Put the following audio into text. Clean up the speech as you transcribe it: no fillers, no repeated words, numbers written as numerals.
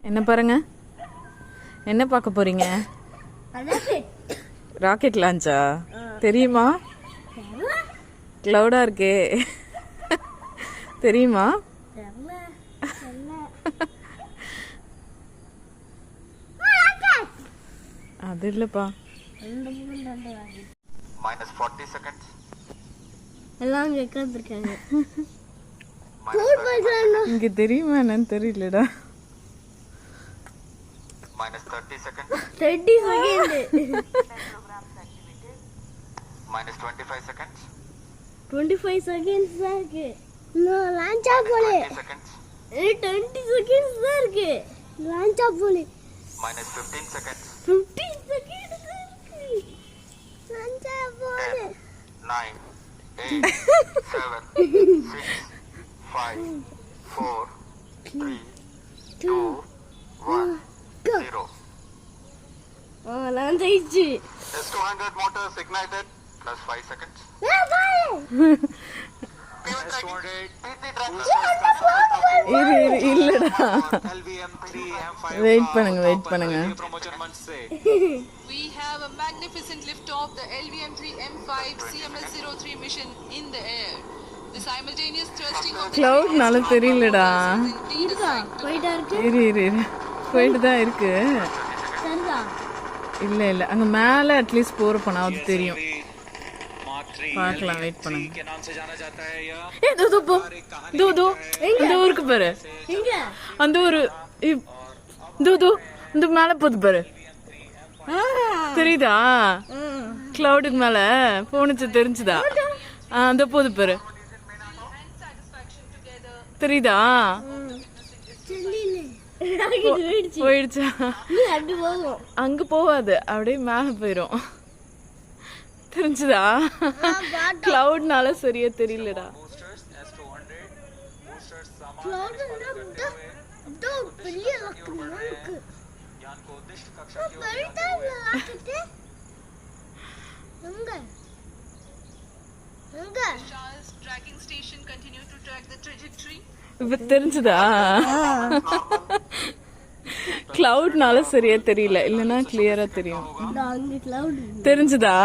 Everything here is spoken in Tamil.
என்ன பாருங்க, என்ன பார்க்க போறீங்க? ராக்கெட் லான்ச்சா? தெரியுமா? கிளவுடா இருக்கே, தெரியுமா? அது இல்லப்பா. -40 seconds. எல்லாம் கேட்காதுருக்காங்க. இங்க தெரியுமா என்னன்னு தெரியலடா. -30 seconds. 30 செகண்ட். -25 seconds. 25 செகண்ட்ஸ் தான் இருக்கு. இன்னும் லான்ச் ஆக போல. 20 seconds. 20 செகண்ட்ஸ் தான் இருக்கு. லான்ச் ஆக போல. -15 seconds. 15 செகண்ட்ஸ் தான் இருக்கு. லான்ச் ஆக போல. 9 8 7 6 5 4 3 2 1 0. லான்ச் ஆயிடுச்சு. S200 motors ignited. Plus 5 seconds. இல்லடா, வெயிட் பண்ணுங்க, வெயிட் பண்ணுங்க. We have a magnificent lift-off the LVM-3 M5 CMS-03 mission in the air. The simultaneous thrusting of the கிளவுட்னால தெரியலடா. இருக்கா? போயிட்டா இருக்கு. இரு போயிட்டு தான் இருக்கு. சரிதா? இல்ல இல்ல, அங்க மேல அட்லீஸ்ட் போற போனாவது தெரியும். பார்க்கலாம், வெயிட் பண்ணுங்க. ஏ தோ போ, தோ அந்த ஊருக்கு பாரு. எங்க? அந்த ஊரு தோ இந்த மேல போகுது பாரு. தெரியுதா? கிளவுடுக்கு மேல போனுச்சு, தெரிஞ்சுதா? அந்த போகுது பாரு. தெரியுதா? போயிடுச்சா? அங்க போகாது, அப்படியே மேல போயிரும். தெரிஞ்சுதா? கிளவுட்னால சரியா தெரியலடா. tracking station continue to track the trajectory. இப்ப தெரிஞ்சுதா? கிளவுட்னால சரியா தெரியல, இல்லனா கிளியரா தெரியும். தெரிஞ்சுதா?